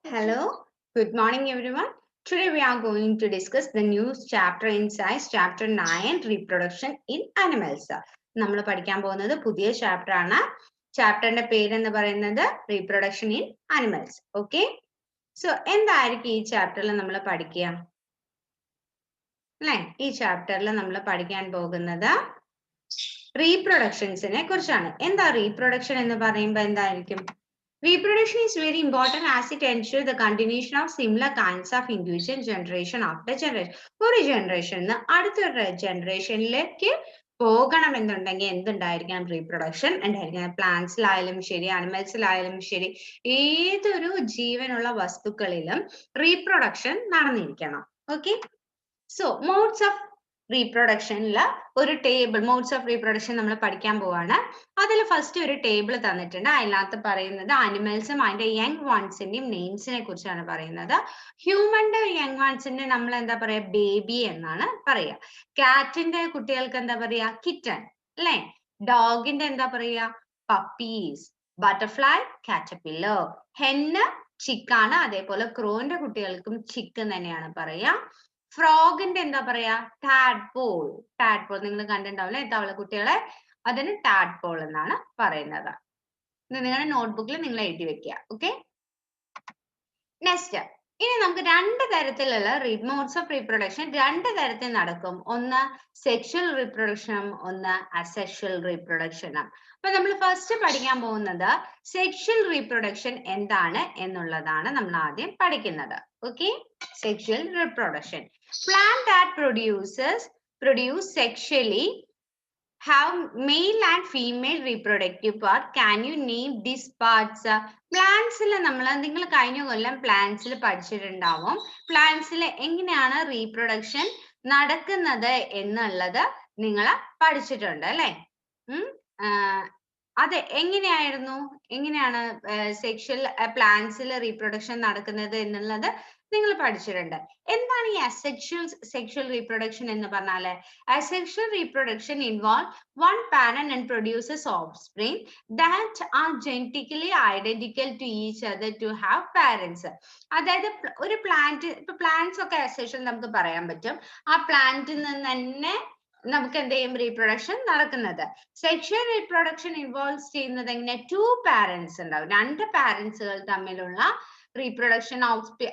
Hello, good morning everyone. Today we are going to discuss the new chapter in science, chapter 9, reproduction in animals. നമ്മൾ പഠിക്കാൻ പോകുന്നത് പുതിയ chapter ആണ്. ചാപ്റ്ററിന്റെ പേര് എന്ന് പറയുന്നത് reproduction in animals. Okay, so എന്തായിരിക്കും ഈ ചാപ്റ്ററിൽ നമ്മൾ പഠിക്കുക അല്ലെ? ഈ ചാപ്റ്ററിൽ നമ്മൾ പഠിക്കാൻ പോകുന്നത് റീപ്രൊഡക്ഷൻസിനെ കുറിച്ചാണ്. എന്താ റീപ്രൊഡക്ഷൻ എന്ന് പറയുമ്പോൾ എന്തായിരിക്കും? Reproduction is very important as it ensures the continuation of similar kinds of individual generation after generation. ഒരു ജനറേഷനിൽ അടുത്തൊരു ജനറേഷനിലേക്ക് പോകണമെന്നുണ്ടെങ്കിൽ എന്തുണ്ടായിരിക്കണം? റീപ്രൊഡക്ഷൻ ഉണ്ടായിരിക്കണം. പ്ലാന്റ്സിലായാലും ശരി, അനിമൽസിലായാലും ശരി, ഏതൊരു ജീവനുള്ള വസ്തുക്കളിലും റീപ്രൊഡക്ഷൻ നടന്നിരിക്കണം. ഓക്കെ, സോ മോഡ്സ് ഓഫ് റീപ്രൊഡക്ഷനിൽ ഒരു ടേബിൾ, മോഡ്സ് ഓഫ് റീപ്രൊഡക്ഷൻ നമ്മൾ പഠിക്കാൻ പോവാണ്. അതിൽ ഫസ്റ്റ് ഒരു ടേബിൾ തന്നിട്ടുണ്ട്. അതിനകത്ത് പറയുന്നത് അനിമൽസും അതിന്റെ യങ് വൺസിന്റെയും നെയിംസിനെ കുറിച്ചാണ് പറയുന്നത്. ഹ്യൂമന്റെ യങ് വൺസിന്റെ നമ്മൾ എന്താ പറയാ? ബേബി എന്നാണ് പറയാ. കാറ്റിന്റെ കുട്ടികൾക്ക് എന്താ പറയാ? കിറ്റൺ അല്ലെ? ഡോഗിന്റെ എന്താ പറയാ? പപ്പീസ്. Butterfly caterpillar. ഹെന്ന് ചിക്കാണ്. അതേപോലെ ക്രോന്റെ കുട്ടികൾക്കും ചിക്കൻ തന്നെയാണ് പറയാ. ഫ്രോഗിന്റെ എന്താ പറയാ? ടാഡ്പോൾ. ടാഡ്പോൾ നിങ്ങൾ കണ്ടിട്ടുണ്ടാവില്ലേ തവള കുട്ടികളെ? അതിന് ടാഡ്പോൾ എന്നാണ് പറയുന്നത്. നിങ്ങളുടെ നോട്ട്ബുക്കിൽ നിങ്ങൾ എഴുതി വെക്കുക. ഓക്കെ, നെക്സ്റ്റ് ഇനി നമുക്ക് രണ്ട് തരത്തിലുള്ള മോഡ്സ് ഓഫ് റീപ്രൊഡക്ഷൻ രണ്ട് തരത്തിൽ നടക്കും. ഒന്ന് സെക്ഷൽ റീപ്രൊഡക്ഷനും ഒന്ന് അസെക്ഷൽ റീപ്രൊഡക്ഷനും. അപ്പൊ നമ്മൾ ഫസ്റ്റ് പഠിക്കാൻ പോകുന്നത് സെക്ഷൽ റീപ്രൊഡക്ഷൻ എന്താണ് എന്നുള്ളതാണ് നമ്മൾ ആദ്യം പഠിക്കുന്നത്. Okay, sexual reproduction. Plant that produce sexually have male and female reproductive part. Can you name these parts? പ്ലാന്റ്സിൽ നിങ്ങൾ കഴിഞ്ഞ കൊല്ലം പ്ലാന്റ്സിൽ പഠിച്ചിട്ടുണ്ടാവും. പ്ലാന്റ്സിൽ എങ്ങനെയാണ് റീപ്രൊഡക്ഷൻ നടക്കുന്നത് എന്നുള്ളത് നിങ്ങൾ പഠിച്ചിട്ടുണ്ട് അല്ലെ? അതെ, എങ്ങനെയാണ് സെക്ഷൽ പ്ലാന്റ്സിൽ റീപ്രൊഡക്ഷൻ നടക്കുന്നത് എന്നുള്ളത് നിങ്ങൾ പഠിച്ചിട്ടുണ്ട്. എന്താണ് ഈ സെക്ഷൽ റീപ്രൊഡക്ഷൻ എന്ന് പറഞ്ഞാല്? Asexual reproduction involves one parent and produces offspring that are genetically identical to each other to have parents. അതായത് ഒരു പ്ലാന്റ്, ഇപ്പൊ പ്ലാന്റ്സ് ഒക്കെ asexual നമുക്ക് പറയാൻ പറ്റും. ആ പ്ലാന്റിൽ നിന്ന് തന്നെ നമുക്ക് എന്ത് ചെയ്യും? റീപ്രൊഡക്ഷൻ നടക്കുന്നത്. സെക്ഷൽ റീപ്രൊഡക്ഷൻ ഇൻവോൾവ് ചെയ്യുന്നത് എങ്ങനെ? ടു പാരന്റ്സ് ഉണ്ടാവും, രണ്ട് പാരന്റ്സുകൾ തമ്മിലുള്ള റീപ്രൊഡക്ഷൻ.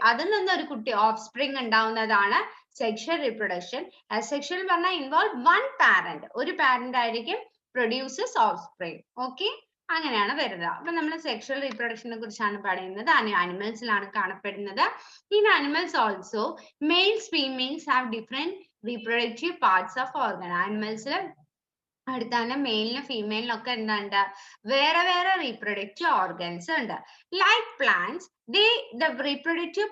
അതിൽ നിന്ന് ഒരു കുട്ടി ഓഫ്സ്പ്രിങ് ഉണ്ടാവുന്നതാണ് സെക്ഷൽ റീപ്രൊഡക്ഷൻ. അസെക്ഷൽ പറഞ്ഞാൽ ഇൻവോൾവ് വൺ പാരന്റ്, ഒരു പാരന്റ് ആയിരിക്കും പ്രൊഡ്യൂസസ് ഓഫ്സ്പ്രിങ്. ഓക്കെ, അങ്ങനെയാണ് വരുന്നത്. അപ്പൊ നമ്മൾ സെക്ഷൽ റീപ്രൊഡക്ഷനെ കുറിച്ചാണ് പറയുന്നത്. അനിമൽസിലാണ് കാണപ്പെടുന്നത്. In animals also males females have different reproductive parts of organ. അനിമൽസിൽ അടുത്താണ് മെയിലിനും ഫീമെയിലിനും ഒക്കെ എന്താണ്ട് വേറെ വേറെ റീപ്രൊഡക്റ്റീവ് ഓർഗൻസ് ഉണ്ട്. Like plants, the reproductive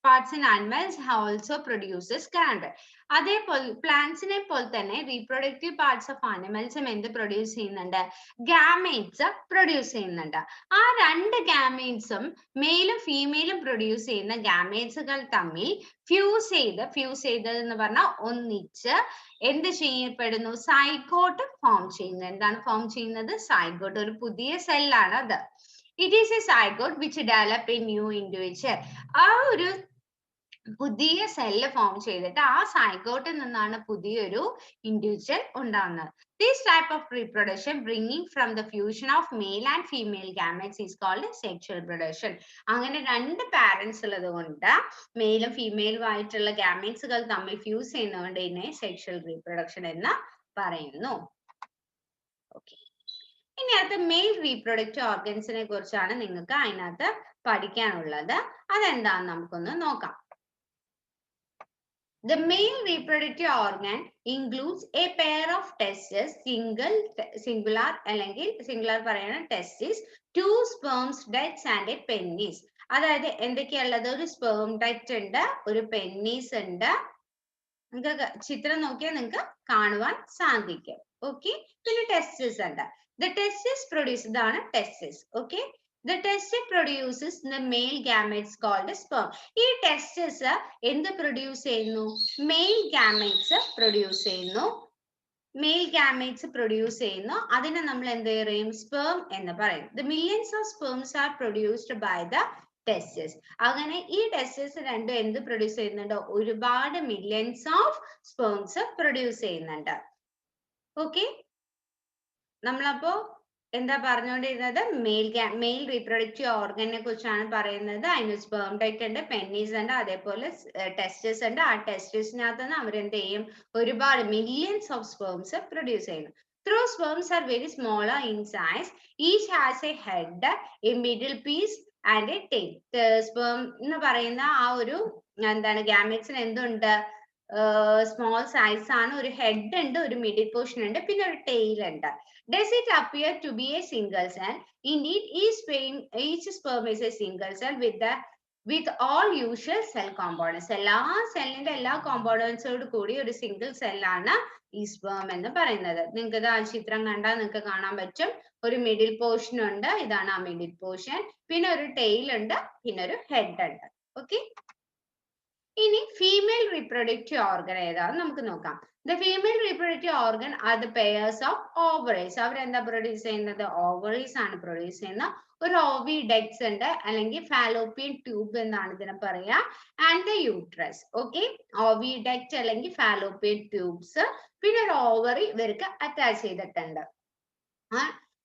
parts in animals also produces gland. അതേപോലെ പ്ലാന്റ്സിനെ പോലെ തന്നെ റീപ്രൊഡക്റ്റീവ് പാർട്സ് ഓഫ് ആനിമൽസും എന്ത് പ്രൊഡ്യൂസ് ചെയ്യുന്നുണ്ട്? ഗാമേറ്റ്സ് പ്രൊഡ്യൂസ് ചെയ്യുന്നുണ്ട്. ആ രണ്ട് ഗാമേറ്റ്സും മെയിലും ഫീമെയിലും പ്രൊഡ്യൂസ് ചെയ്യുന്ന ഗാമേറ്റ്സുകൾ തമ്മിൽ ഫ്യൂസ് ചെയ്തത് എന്ന് പറഞ്ഞാൽ ഒന്നിച്ച് എന്ത് ചെയ്യപ്പെടുന്നു? സൈഗോട്ട് ഫോം ചെയ്യുന്നു. എന്താണ് ഫോം ചെയ്യുന്നത്? സൈഗോട്ട്. ഒരു പുതിയ സെല്ലാണ് അത്. It is a zygote which develop a new individual. ആ ഒരു പുതിയ സെല്ല് ഫോം ചെയ്തിട്ട് ആ സൈഗോട്ടിൽ നിന്നാണ് പുതിയൊരു ഇൻഡിവിജ്വൽ ഉണ്ടാകുന്നത്. This type of reproduction bringing from the fusion of male and female gametes is called sexual reproduction. അങ്ങനെ രണ്ട് പാരന്റ്സ് ഉള്ളത് കൊണ്ട് മെയിലും ഫീമെയിലും ആയിട്ടുള്ള ഗാമേറ്റ്സുകൾ തമ്മിൽ ഫ്യൂസ് ചെയ്യുന്നതുകൊണ്ട് ഇതിനെ സെക്ഷൽ റീപ്രൊഡക്ഷൻ എന്ന് പറയുന്നു. ഓക്കെ, ഇനി അടുത്ത മെയിൽ റീപ്രൊഡക്റ്റീവ് ഓർഗൻസിനെ കുറിച്ചാണ് നിങ്ങൾക്ക് അതിനകത്ത് പഠിക്കാനുള്ളത്. അതെന്താന്ന് നമുക്കൊന്ന് നോക്കാം. The male reproductive organ includes a pair of testes, singular അല്ലെങ്കിൽ singular പറയണ testes, two sperm ducts and a penis. അതായത് എന്തൊക്കെയുള്ളത്? ഒരു sperm duct ഉണ്ട്, ഒരു penis ഉണ്ട്. നിങ്ങൾക്ക് ചിത്രം നോക്കിയാൽ നിങ്ങൾക്ക് കാണുവാൻ സാധിക്കും. ഓക്കെ, പിന്നെ ടെസ്റ്റിസ് ഉണ്ട്. The testis produce, ഇതാണ് testis. Okay, the testis produces the male gametes called sperm. ഈ ടെസ്റ്റിസ് എന്ത് പ്രൊഡ്യൂസ് ചെയ്യുന്നു? മെയിൽ ഗാമേറ്റ്സ് പ്രൊഡ്യൂസ് ചെയ്യുന്നു. അതിനെ നമ്മൾ എന്ത് പറയും? സ്പെർം എന്ന് പറയും. The millions of sperms are produced by the tests. അങ്ങനെ ഈ ടെസ്റ്റസ് രണ്ടും എന്ത് പ്രൊഡ്യൂസ് ചെയ്യുന്നുണ്ട്? ഒരുപാട് മില്യൺസ് ഓഫ് സ്പേംസ് പ്രൊഡ്യൂസ് ചെയ്യുന്നുണ്ട്. ഓക്കെ, നമ്മളപ്പോ എന്താ പറഞ്ഞുകൊണ്ടിരുന്നത്? മെയിൽ റീപ്രൊഡക്റ്റീവ് ഓർഗനെ കുറിച്ചാണ് പറയുന്നത്. അതിന് സ്പേം ഡക്റ്റ് ഉണ്ട്, പെന്നീസ് ഉണ്ട്, അതേപോലെ ടെസ്റ്റസ് ഉണ്ട്. ആ ടെസ്റ്റസിനകത്ത് നിന്ന് അവരെന്ത് ചെയ്യും? ഒരുപാട് മില്യൺസ് ഓഫ് സ്പേംസ് പ്രൊഡ്യൂസ് ചെയ്യുന്നു. Through sperms are very smaller in size. Each has a head, a middle piece and a tail. Sperm എന്ന് പറയുന്ന ആ ഒരു എന്താണ് ഗാമറ്റ്സിന് എന്തുണ്ട്? സ്മോൾ സൈസ് ആണ്, ഒരു ഹെഡ് ഉണ്ട്, ഒരു മിഡിൽ പോർഷൻ ഉണ്ട്, പിന്നെ ഒരു ടെയിൽ ഉണ്ട്. Does it appear to be a single cell? Indeed, each sperm is a single cell with all usual cell components. എല്ലാ സെല്ലിന്റെ എല്ലാ കോമ്പോണൻസോട് കൂടി ഒരു സിംഗിൾ സെല്ലാണ് ഈ സ്പേം എന്ന് പറയുന്നത്. നിങ്ങൾക്ക് ആ ചിത്രം കണ്ടാൽ നിങ്ങൾക്ക് കാണാൻ പറ്റും. ഒരു മിഡിൽ പോർഷൻ ഉണ്ട്, ഇതാണ് ആ മിഡിൽ പോർഷൻ, പിന്നെ ഒരു ടെയിൽ ഉണ്ട്, പിന്നെ ഒരു ഹെഡ് ഉണ്ട്. ഓക്കെ, ഇനി ഫീമെയിൽ റീപ്രൊഡക്റ്റീവ് ഓർഗൻ ഏതാന്ന് നമുക്ക് നോക്കാം. The female reproductive organ are the pairs of ovaries. അവരെന്താ പ്രൊഡ്യൂസ് ചെയ്യുന്നത്? ഓവറീസ് ആണ് പ്രൊഡ്യൂസ് ചെയ്യുന്നത്. ഒരു ഓവിഡക്ട്സ് ഉണ്ട്, അല്ലെങ്കിൽ ഫാലോപ്പിയൻ ട്യൂബ് എന്നാണ് ഇതിനെ പറയാ, ആൻഡ് ദ യൂട്രസ്. ഓക്കെ, ഓവിഡക്ട് അല്ലെങ്കിൽ ഫാലോപ്പിയൻ ട്യൂബ്സ്, പിന്നെ ഒരു ഓവറി ഇവർക്ക് അറ്റാച്ച് ചെയ്തിട്ടുണ്ട്.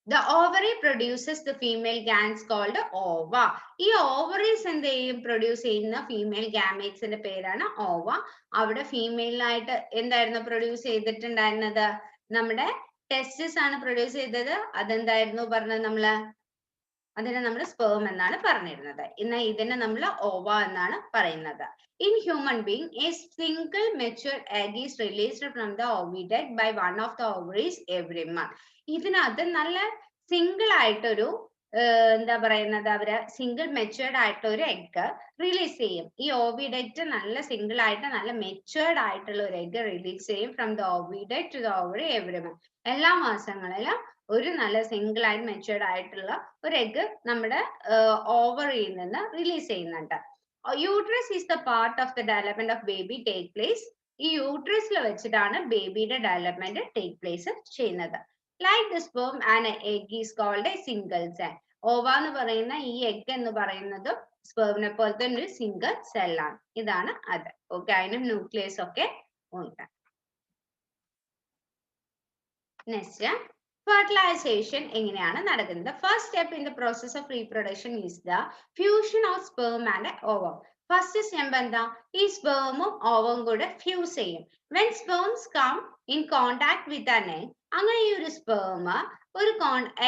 The ovary produces the female glands called ova. ഈ ഓവറീസ് എന്ത് ചെയ്യും? പ്രൊഡ്യൂസ് ചെയ്യുന്ന ഫീമെയിൽ ഗാമേറ്റ്സിന്റെ പേരാണ് ഓവ. അവിടെ ഫീമെയിൽ ആയിട്ട് എന്തായിരുന്നു പ്രൊഡ്യൂസ് ചെയ്തിട്ടുണ്ടായിരുന്നത്? നമ്മുടെ ടെസ്റ്റസ് ആണ് പ്രൊഡ്യൂസ് ചെയ്തത്. അതെന്തായിരുന്നു പറഞ്ഞത് നമ്മള്? അതിനെ നമ്മൾ സ്പേം എന്നാണ് പറഞ്ഞിരുന്നത്. ഇന്ന് ഇതിനെ നമ്മൾ ഓവ എന്നാണ് പറയുന്നത്. In human being, a single mature egg is released from the oviduct by one of the ovaries every month. ഇതിനകത്ത് നല്ല സിംഗിൾ ആയിട്ടൊരു എന്താ പറയുന്നത്, അവര് സിംഗിൾ മെച്ചുവേർഡ് ആയിട്ട് ഒരു എഗ് റിലീസ് ചെയ്യും. ഈ ഓവിഡക്റ്റ് നല്ല സിംഗിൾ ആയിട്ട് നല്ല മെച്ചുവേർഡ് ആയിട്ടുള്ള ഒരു എഗ് റിലീസ് ചെയ്യും from the oviduct to the ovary every month. എല്ലാ മാസങ്ങളിലും ഒരു നല്ല സിംഗിൾ ആയിട്ട് മെച്ചുവേർഡ് ആയിട്ടുള്ള ഒരു എഗ് നമ്മുടെ ഓവറിയിൽ നിന്ന് റിലീസ് ചെയ്യുന്നുണ്ട്. Uterus is the part of the development of baby take place. ഈ യൂട്രസിൽ വെച്ചിട്ടാണ് ബേബിയുടെ ഡെവലപ്മെന്റ് ടേക്ക് പ്ലേസ് ചെയ്യുന്നത്. Like the sperm, an egg is called a single cell. ഓവ എന്ന് പറയുന്ന ഈ എഗ് എന്ന് പറയുന്നത് സ്പേമിനെ പോലത്തെ ഒരു സിംഗിൾ സെല്ലാണ്. ഇതാണ് അത്. ഓക്കെ, അതിന് ന്യൂക്ലിയസ് ഒക്കെ ഉണ്ട്. നെക്സ്റ്റ്, ഫെർട്ടിലൈസേഷൻ എങ്ങനെയാണ് നടക്കുന്നത്? First step in the process of reproduction is the fusion of sperm and ovum. First step എന്താ? ഈ സ്പേമും ഓവവും കൂടെ ഫ്യൂസ് ചെയ്യും. When sperms come in contact with an egg, അങ്ങനെ ഈ ഒരു സ്പേം ഒരു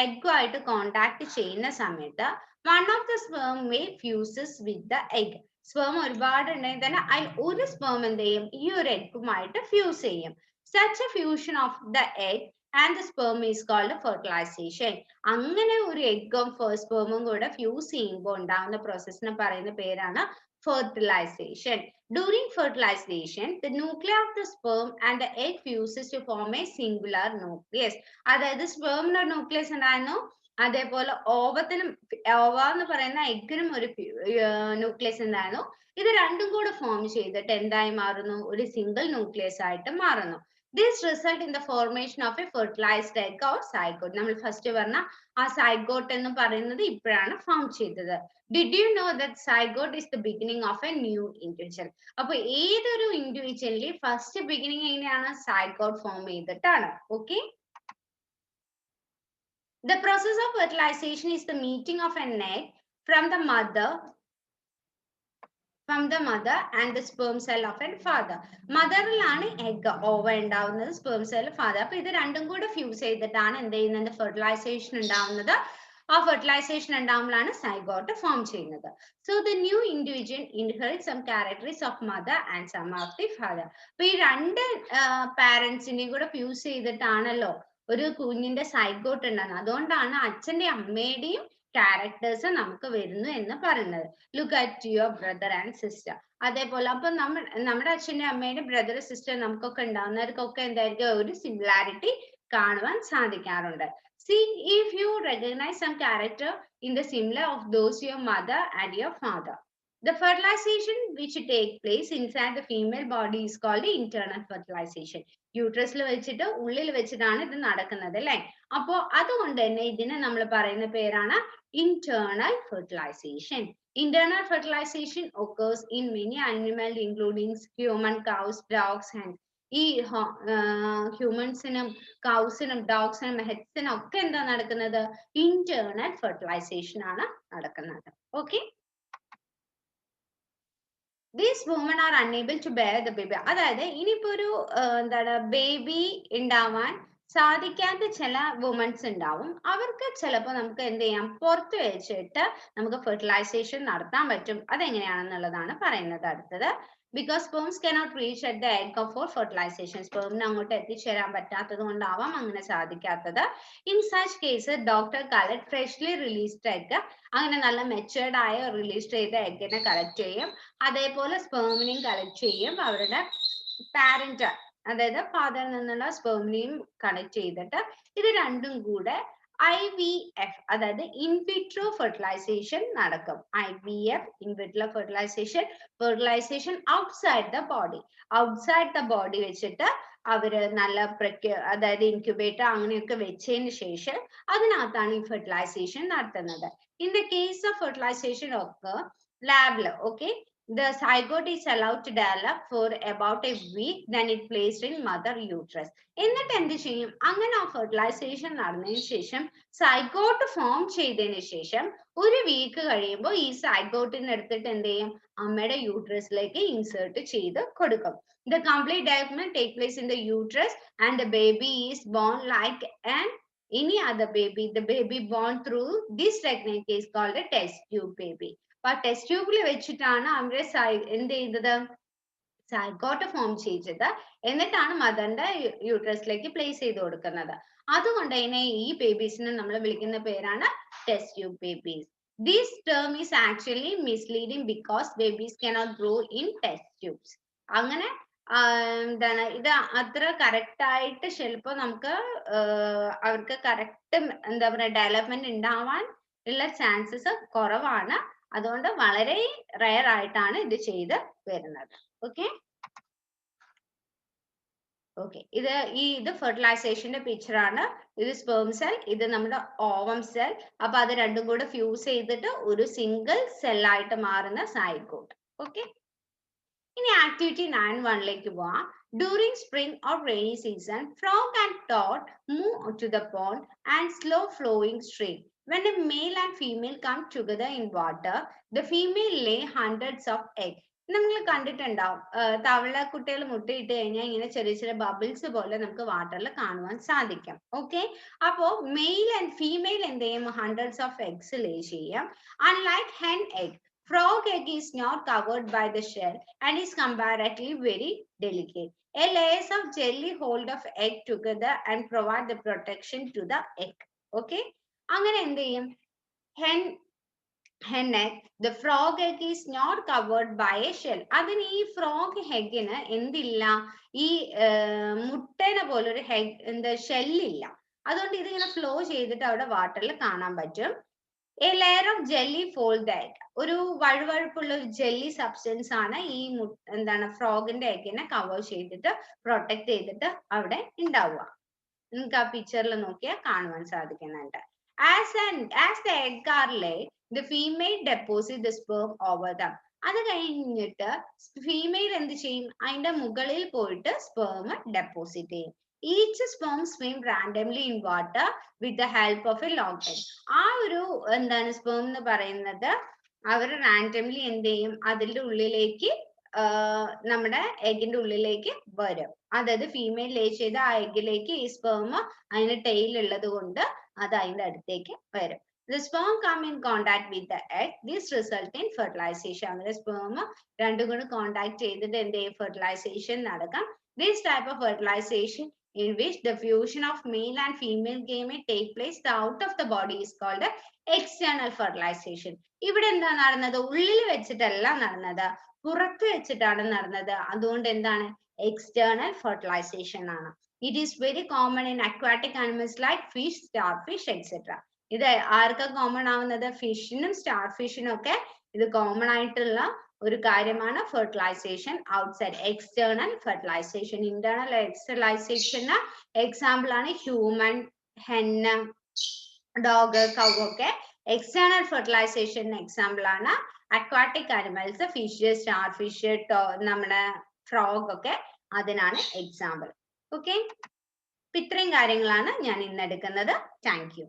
എഗ്ഗുമായിട്ട് കോണ്ടാക്ട് ചെയ്യുന്ന സമയത്ത് one of the sperm will fuses with the egg. സ്പേം ഒരുപാട് ഉണ്ടെങ്കിൽ തന്നെ അതിൽ ഒരു സ്പേം എന്ത് ചെയ്യും? ഈ ഒരു എഗ്ഗുമായിട്ട് ഫ്യൂസ് ചെയ്യും. Such a fusion of the egg and the sperm is called fertilization. അങ്ങനെ ഒരു എഗ്ഗും സ്പേമും കൂടെ ഫ്യൂസ് ചെയ്യുമ്പോൾ ഉണ്ടാകുന്ന പ്രോസസ്സിനെ പറയുന്ന പേരാണ് fertilization. During fertilization, the nuclei of the sperm and the egg fuses to form a singular nucleus. അതായത് സ്പേമിന് ഒരു ന്യൂക്ലിയസ് ഉണ്ടായിരുന്നു, അതേപോലെ ഓവത്തിനും ഓവ എന്ന് പറയുന്ന എഗ്ഗിനും ഒരു ന്യൂക്ലിയസ് ഉണ്ടായിരുന്നു. ഇത് രണ്ടും കൂടെ ഫോം ചെയ്തിട്ട് എന്തായി മാറുന്നു? ഒരു സിംഗിൾ ന്യൂക്ലിയസ് ആയിട്ട് മാറുന്നു. This result in the formation of a fertilized egg or zygote. നമ്മൾ ഫസ്റ്റ് പറഞ്ഞ ആ സൈഗോട്ട് എന്ന് പറയുന്നത് ഇപ്പോഴാണ് ഫോം ചെയ്തത്. Did you know that zygote is the beginning of a new individual? അപ്പൊ ഏതൊരു ഇൻഡിവിജ്വലിൽ ഫസ്റ്റ് ബിഗിനിങ് എങ്ങനെയാണ്? സൈഗോട്ട് ഫോം ചെയ്തിട്ടാണ്. Okay, the process of fertilization is the meeting of an egg from the mother and the sperm cell of a father. മദറിലാണ് egg ova ഉണ്ടാവുന്നത്, sperm cell father. അപ്പൊ ഇത് രണ്ടും കൂടെ ഫ്യൂസ് ചെയ്തിട്ടാണ് എന്ത് ചെയ്യുന്നത്? ഫെർട്ടിലൈസേഷൻ ഉണ്ടാവുന്നത്. ആ ഫെർട്ടിലൈസേഷൻ ഉണ്ടാകുമ്പോഴാണ് സൈഗോട്ട് ഫോം ചെയ്യുന്നത്. So the new individual inherit some characteristics of mother and some of the father. അപ്പൊ ഈ രണ്ട് പാരന്റ്സിനെയും കൂടെ ഫ്യൂസ് ചെയ്തിട്ടാണല്ലോ ഒരു കുഞ്ഞിന്റെ സൈഗോട്ട് ഉണ്ടാകുന്നത്. അതുകൊണ്ടാണ് അച്ഛന്റെ അമ്മയുടെയും ക്യാരക്ടേഴ്സ് നമുക്ക് വരുന്നു എന്ന് പറയുന്നത്. Look at your brother and sister. അതേപോലെ അപ്പൊ നമ്മുടെ അച്ഛന്റെ അമ്മയുടെ ബ്രദർ സിസ്റ്റർ നമുക്കൊക്കെ ഉണ്ടാവുന്നവർക്കൊക്കെ എന്തായിരിക്കും? ഒരു സിമിലാരിറ്റി കാണുവാൻ സാധിക്കാറുണ്ട്. See if you recognize some character in the similar of those your mother and your father. The fertilization which take place inside the female body is called internal fertilization. യൂട്രസിൽ വെച്ചിട്ട് ഉള്ളിൽ വെച്ചിട്ടാണ് ഇത് നടക്കുന്നത് അല്ലെ. അപ്പോ അതുകൊണ്ട് തന്നെ ഇതിനെ നമ്മൾ പറയുന്ന പേരാണ് internal fertilization. Internal fertilization occurs in many animals including human, cows, dogs and ഈ ഹ്യൂമൻസിനും കൗസിനും ഡോഗ്സിനും ഹെഡ്സിനും ഒക്കെ എന്താ നടക്കുന്നത്? ഇന്റേണൽ ഫെർട്ടിലൈസേഷൻ ആണ് നടക്കുന്നത്. Okay, these women are unable to bear the baby. അതായത് ഇനിയിപ്പോ ഒരു എന്താണ് ബേബി ഉണ്ടാവാൻ സാധിക്കാത്ത ചില വുമൻസ് ഉണ്ടാവും. അവർക്ക് ചിലപ്പോൾ നമുക്ക് എന്ത് ചെയ്യാം, പുറത്ത് വെച്ചിട്ട് നമുക്ക് ഫെർട്ടിലൈസേഷൻ നടത്താൻ പറ്റും. അതെങ്ങനെയാണെന്നുള്ളതാണ് പറയുന്നത് അടുത്തത്. Because sperms cannot reach at the egg for fertilization. Spermന് അങ്ങോട്ട് എത്തിച്ചേരാൻ പറ്റാത്തത് കൊണ്ടാവാം അങ്ങനെ സാധിക്കാത്തത്. In such cases, doctor collect freshly released egg. അങ്ങനെ നല്ല മെച്ചുവേർഡ് ആയ റിലീസ് ചെയ്ത എഗ്ഗിനെ കളക്ട് ചെയ്യും. അതേപോലെ സ്പേമിനെയും കളക്ട് ചെയ്യും. അവരുടെ പാരന്റ്, അതായത് ഫാദറിൽ നിന്നുള്ള സ്പേമിനെയും കണക്ട് ചെയ്തിട്ട് ഇത് രണ്ടും കൂടെ IVF, അതായത് ഇൻവിട്രോ ഫെർട്ടിലൈസേഷൻ നടക്കും. IVF, in vitro fertilisation, fertilisation outside the body. Outside the body വെച്ചിട്ട് അവര് നല്ല അതായത് ഇൻക്യുബേറ്റർ അങ്ങനെയൊക്കെ വെച്ചതിന് ശേഷം അതിനകത്താണ് ഈ ഫെർട്ടിലൈസേഷൻ നടത്തുന്നത്. In the case of fertilisation ഒക്കെ ലാബില്, okay, the zygote is allowed to develop for about a week, then it placed in mother uterus. എന്നിട്ട് എന്ത് ചെയ്യും, അങ്ങനെ ആ ഫെർട്ടിലൈസേഷൻ നടന്നതിന് ശേഷം സൈഗോട്ട് ഫോം ചെയ്തതിന് ശേഷം ഒരു വീക്ക് കഴിയുമ്പോൾ ഈ സൈഗോട്ടിനെ എടുത്തിട്ട് എന്ത് ചെയ്യും, അമ്മയുടെ യൂട്രസിലേക്ക് ഇൻസേർട്ട് ചെയ്ത് കൊടുക്കും. The complete development take place in the uterus and the baby is born like an any other baby. The baby born through this technique is called a test tube baby. അപ്പൊ test ട്യൂബിൽ വെച്ചിട്ടാണ് അവരെ എന്ത് ചെയ്തത്, zygote form ചെയ്തത്. എന്നിട്ടാണ് മദറിന്റെ യൂട്രസിലേക്ക് place ചെയ്ത് കൊടുക്കുന്നത്. അതുകൊണ്ട് തന്നെ ഈ ബേബീസിനെ നമ്മൾ വിളിക്കുന്ന പേരാണ് test tube babies. This term is actually misleading because babies cannot grow in test tubes. അങ്ങനെ എന്താണ് ഇത് അത്ര കറക്റ്റ് ആയിട്ട് ചിലപ്പോൾ നമുക്ക് അവർക്ക് കറക്റ്റ് എന്താ പറയുക ഡെവലപ്മെന്റ് ഉണ്ടാവാൻ ഉള്ള ചാൻസസ് കുറവാണ്. അതുകൊണ്ട് വളരെ റയർ ആയിട്ടാണ് ഇത് ചെയ്ത് വരുന്നത്. ഓക്കെ, ഓക്കെ, ഇത് ഫെർട്ടിലൈസേഷന്റെ പിക്ചർ ആണ്. ഇത് സ്പേം സെൽ, ഇത് നമ്മുടെ ഓവം സെൽ. അപ്പൊ അത് രണ്ടും കൂടെ ഫ്യൂസ് ചെയ്തിട്ട് ഒരു സിംഗിൾ സെല്ലായിട്ട് മാറുന്ന സൈഗോട്ട്. ഓക്കെ, ഇനി ആക്ടിവിറ്റി 9.1ലേക്ക് പോവാം. During spring or rainy season, frog and toad move to the pond and slow flowing stream. When a male and female come together in water, the female lay hundreds of eggs. നമ്മൾ കണ്ടിട്ടുണ്ടാവും, തവള കുട്ടികൾ മുട്ടയിട്ട് കഴിഞ്ഞാൽ ഇങ്ങനെ ചെറിയ ചെറിയ bubbles പോലെ നമുക്ക് വാട്ടറിൽ കാണുവാൻ സാധിക്കും. ഓക്കെ, അപ്പോ മെയിൽ ആൻഡ് ഫീമെയിൽ എന്ത് ചെയ്യും, ഹൺഡ്രഡ്സ് ഓഫ് എഗ്സ് ലേ ചെയ്യും. Unlike hen egg, frog egg is not covered by the shell and is comparatively very delicate. A layers of jelly hold of egg together and provide the protection to the egg. Okay, അങ്ങനെ എന്ത് ചെയ്യും, hen egg, the frog egg is not covered by a shell. അതിന് ഈ frog ഹെഗിന് എന്തില്ല, ഈ മുട്ടേനെ പോലെ ഒരു എന്താ ഷെല്ലില്ല. അതുകൊണ്ട് ഇതിങ്ങനെ ഫ്ലോ ചെയ്തിട്ട് അവിടെ വാട്ടറിൽ കാണാൻ പറ്റും. A layer of jelly fold the egg. ഒരു വഴുവഴുപ്പുള്ള ഒരു ജെല്ലി സബ്സ്റ്റൻസ് ആണ് ഈ എന്താണ് ഫ്രോഗിന്റെ എഗ്ഗിനെ കവർ ചെയ്തിട്ട് പ്രൊട്ടക്ട് ചെയ്തിട്ട് അവിടെ ഉണ്ടാവുക. നിങ്ങൾക്ക് ആ പിക്ചറിൽ നോക്കിയാൽ കാണുവാൻ സാധിക്കുന്നുണ്ട്. As the egg are laid, the female deposit the sperm over them. അത് കഴിഞ്ഞിട്ട് ഫീമെയിൽ എന്ത് ചെയ്യും, അതിന്റെ മുകളിൽ പോയിട്ട് സ്പേം ഡെപ്പോസിറ്റ് ചെയ്യും. Each sperm swim randomly in water with the help of a long head. ആ ഒരു എന്താണ് സ്പേം എന്ന് പറയുന്നത് അവർ റാൻഡംലി എന്ത് ചെയ്യും, അതിന്റെ ഉള്ളിലേക്ക് നമ്മുടെ എഗിന്റെ ഉള്ളിലേക്ക് വരും. അതായത് ഫീമെയിൽ ലേ ചെയ്ത ആ എഗിലേക്ക് ഈ സ്പേം അതിന് ടെയിൽ ഉള്ളത് കൊണ്ട് അത് അതിന്റെ അടുത്തേക്ക് വരും. The sperm come in contact with the egg. This result in fertilization. അങ്ങനെ സ്പേം രണ്ടും കൂടി കോണ്ടാക്ട് ചെയ്തിട്ട് എന്ത് ചെയ്യും, ഫെർട്ടിലൈസേഷൻ നടക്കാം. This type of fertilization in which the fusion of male and female gamete take place out of the body is called external fertilization. ഇവിടെ എന്താ നടന്നത്, ഉള്ളിൽ വെച്ചിട്ടല്ല നടന്നത്, പുറത്ത് വെച്ചിട്ടാണ് നടന്നത്. അതുകൊണ്ട് എന്താണ്, external fertilization ആണ്. It is very common in aquatic animals like fish, starfish, etc. ഇത് ആർക്കാ കോമൺ ആവുന്നത്? ഫിഷിനും സ്റ്റാർ ഫിഷിനും ഒക്കെ ഇത് കോമൺ ആയിട്ടുള്ള ഒരു കാര്യമാണ് fertilization outside external fertilization. Internal എക്സ്റ്റേണലൈസേഷന് എക്സാമ്പിൾ ആണ് ഹ്യൂമൻ, ഹെന്ന്, ഡോഗ്, കൗ ഒക്കെ. എക്സ്റ്റേണൽ ഫെർട്ടിലൈസേഷൻ എക്സാമ്പിൾ ആണ് aquatic animals, fish, star fish, നമ്മുടെ ഫ്രോഗ് ഒക്കെ അതിനാണ് എക്സാമ്പിൾ. ഓക്കെ, ഇത്രയും കാര്യങ്ങളാണ് ഞാൻ ഇന്ന് എടുക്കുന്നത്. Thank U.